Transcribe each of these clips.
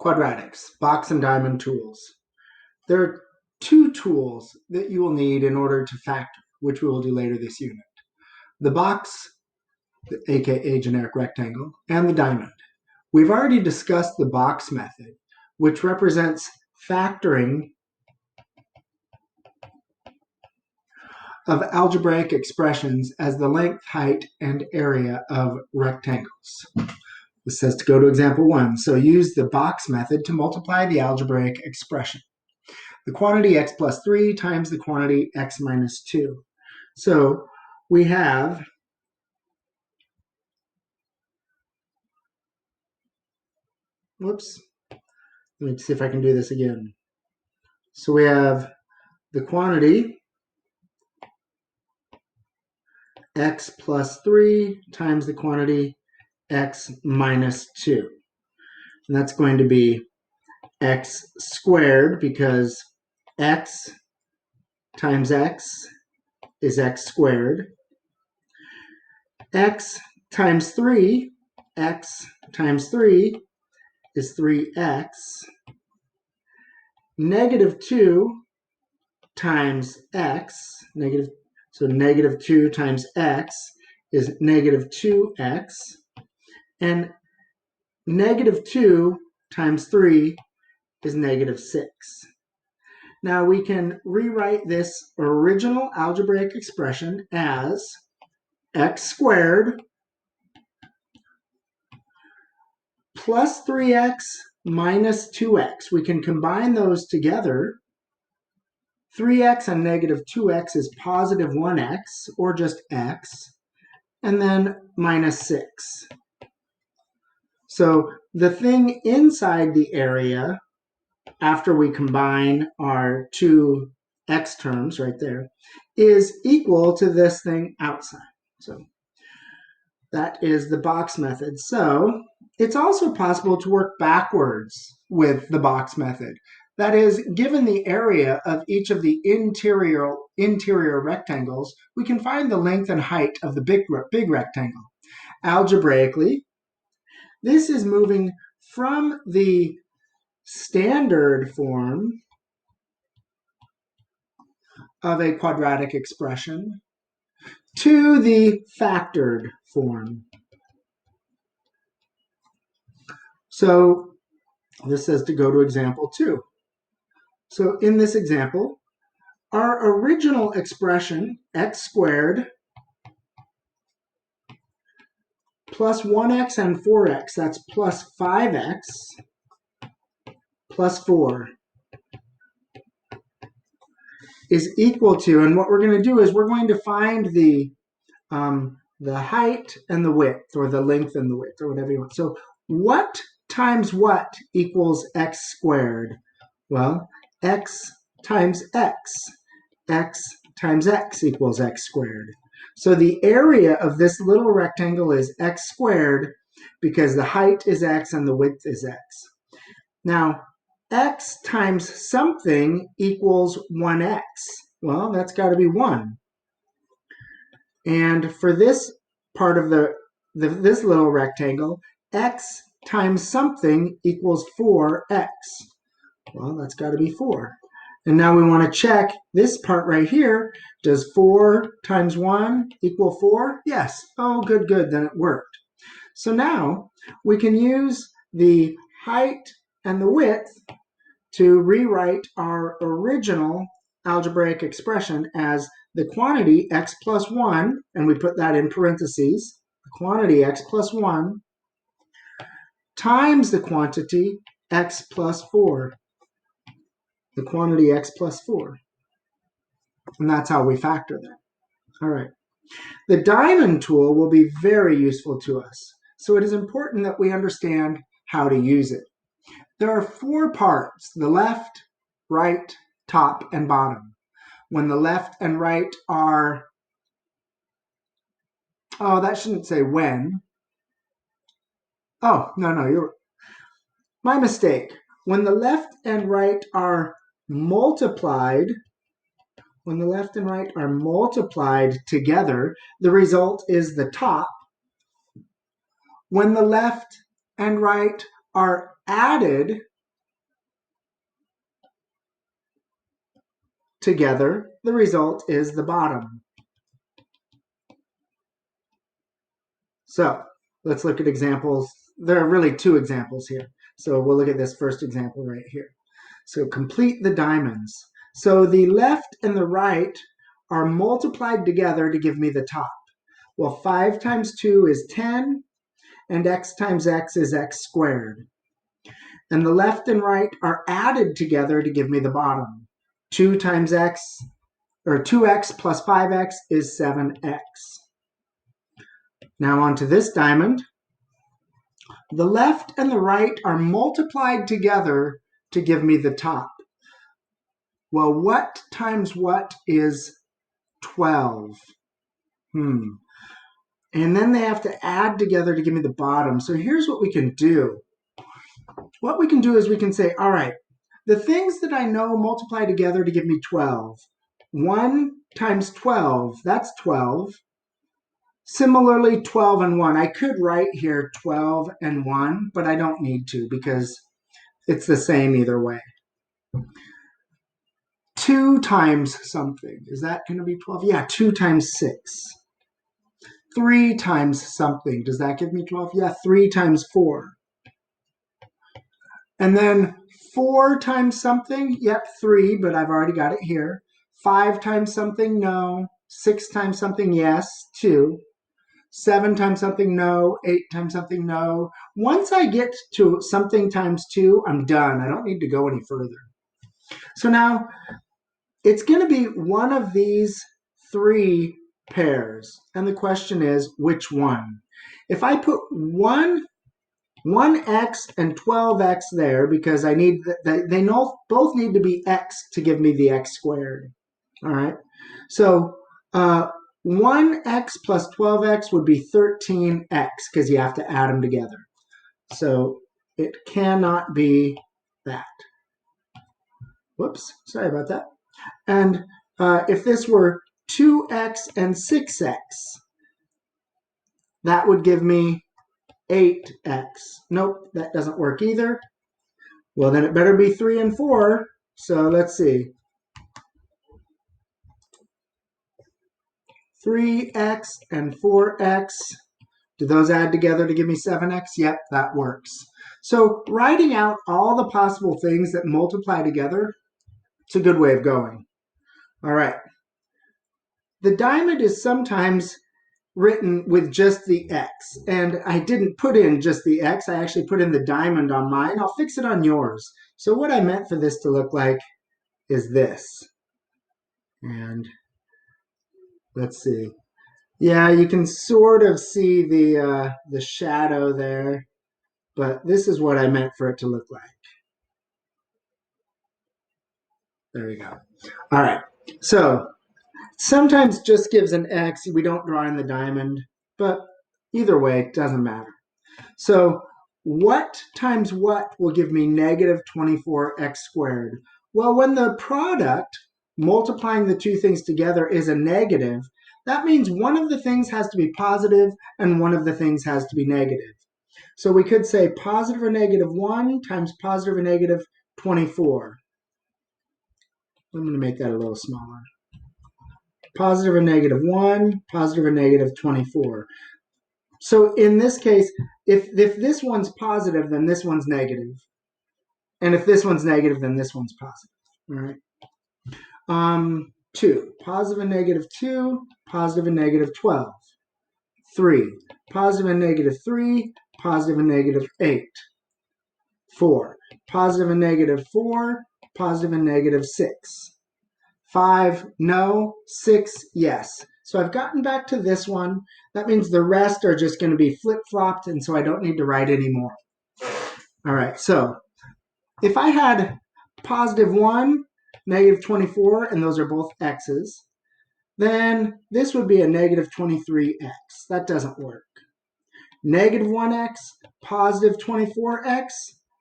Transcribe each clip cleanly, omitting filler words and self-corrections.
Quadratics, box and diamond tools. There are two tools that you will need in order to factor, which we will do later this unit. The box, aka generic rectangle, and the diamond. We've already discussed the box method, which represents factoring of algebraic expressions as the length, height, and area of rectangles. This says to go to example 1. So use the box method to multiply the algebraic expression. The quantity x plus 3 times the quantity x minus 2. So we have let me see if I can do this again. So we have the quantity x plus 3 times the quantity x minus 2. And that's going to be x squared, because x times x is x squared. X times 3, x times 3 is 3x. Negative 2 times x, so negative 2 times x is negative 2x. And negative 2 times 3 is negative 6. Now we can rewrite this original algebraic expression as x squared plus 3x minus 2x. We can combine those together. 3x and negative 2x is positive 1x, or just x, and then minus 6. So the thing inside the area, after we combine our two x terms right there, is equal to this thing outside. So that is the box method. So it's also possible to work backwards with the box method. That is, given the area of each of the interior rectangles, we can find the length and height of the big rectangle. Algebraically, this is moving from the standard form of a quadratic expression to the factored form. So this says to go to example 2. So in this example, our original expression, x squared plus 1x and 4x, that's plus 5x plus 4, is equal to, and what we're going to do is we're going to find the height and the width, or the length and the width, or whatever you want. So what times what equals x squared? Well, x times x. X times x equals x squared. So the area of this little rectangle is x squared, because the height is x and the width is x. Now, x times something equals 1x. Well, that's got to be 1. And for this part of this little rectangle, x times something equals 4x. Well, that's got to be 4. And now we want to check this part right here. Does 4 times 1 equal 4? Yes. Oh, good, then it worked. So now we can use the height and the width to rewrite our original algebraic expression as the quantity x plus 1, and we put that in parentheses, the quantity x plus 1 times the quantity x plus 4, the quantity x plus 4. And that's how we factor that. All right. The diamond tool will be very useful to us, so it is important that we understand how to use it. There are 4 parts: the left, right, top, and bottom. When the left and right are, that shouldn't say when. Oh, no, you're, my mistake. When the left and right are multiplied, together, the result is the top. When the left and right are added together, the result is the bottom. So let's look at examples. There are really two examples here. So we'll look at this first example right here. So complete the diamonds. So the left and the right are multiplied together to give me the top. Well, 5 times 2 is 10, and x times x is x squared. And the left and right are added together to give me the bottom. 2 times x, or 2x plus 5x is 7x. Now onto this diamond. The left and the right are multiplied together to give me the top. Well, what times what is 12? And then they have to add together to give me the bottom. So here's what we can do. What we can do is we can say, all right, the things that I know multiply together to give me 12. 1 times 12, that's 12. Similarly, 12 and 1. I could write here 12 and 1, but I don't need to because it's the same either way. 2 times something. Is that going to be 12? Yeah, 2 times 6. 3 times something. Does that give me 12? Yeah, 3 times 4. And then 4 times something. Yep, 3, but I've already got it here. 5 times something, no. 6 times something, yes, 2. 7 times something, no. 8 times something, no. Once I get to something times 2, I'm done. I don't need to go any further. So now it's going to be one of these 3 pairs. And the question is, which one? If I put 1x and 12x there, because I need they both need to be x to give me the x squared. All right. So 1x plus 12x would be 13x because you have to add them together. So it cannot be that. Whoops, sorry about that. And if this were 2x and 6x, that would give me 8x. Nope, that doesn't work either. Well, then it better be 3 and 4. So let's see. 3x and 4x. Do those add together to give me 7x? Yep, that works. So writing out all the possible things that multiply together, it's a good way of going. All right. The diamond is sometimes written with just the x, and I didn't put in just the x. I actually put in the diamond on mine. I'll fix it on yours. So what I meant for this to look like is this. And let's see. Yeah, you can sort of see the shadow there, but this is what I meant for it to look like. There we go. All right. So sometimes just gives an X. We don't draw in the diamond, but either way, it doesn't matter. So what times what will give me negative 24x squared? Well, when the product multiplying the two things together is a negative, that means one of the things has to be positive and one of the things has to be negative. So we could say positive or negative 1 times positive or negative 24. I'm going to make that a little smaller. Positive or negative 1, positive or negative 24. So in this case, if this one's positive, then this one's negative. And if this one's negative, then this one's positive. All right. 2, positive and negative 2, positive and negative 12. 3, positive and negative 3, positive and negative 8. 4, positive and negative 4, positive and negative 6. 5, no. 6, yes. So I've gotten back to this one. That means the rest are just going to be flip-flopped, and so I don't need to write anymore. All right, so if I had positive 1, negative 24, and those are both x's, then this would be a negative 23x. That doesn't work. Negative 1x, positive 24x,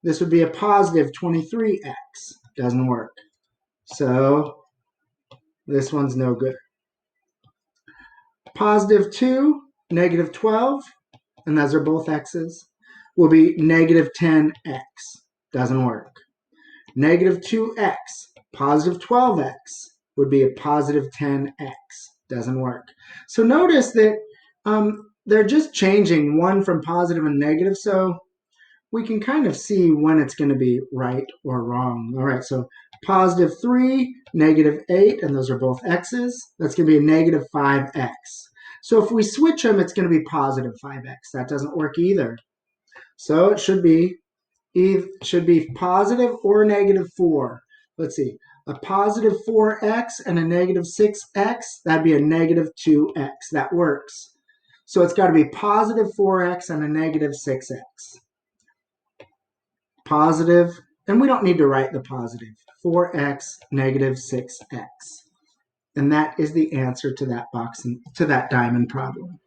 this would be a positive 23x. Doesn't work. So this one's no good. Positive 2, negative 12, and those are both x's, will be negative 10x. Doesn't work. Negative 2x, positive 12x. would be a positive 10x. Doesn't work. So notice that they're just changing one from positive and negative, so we can kind of see when it's going to be right or wrong. All right, so positive 3, negative 8, and those are both x's. That's going to be a negative 5x. So if we switch them, it's going to be positive 5x. That doesn't work either. So it should be positive or negative 4. Let's see. A positive 4x and a negative 6x, that'd be a negative 2x. That works. So it's got to be positive 4x and a negative 6x. Positive, and we don't need to write the positive. 4x, negative 6x. And that is the answer to that box, to that diamond problem.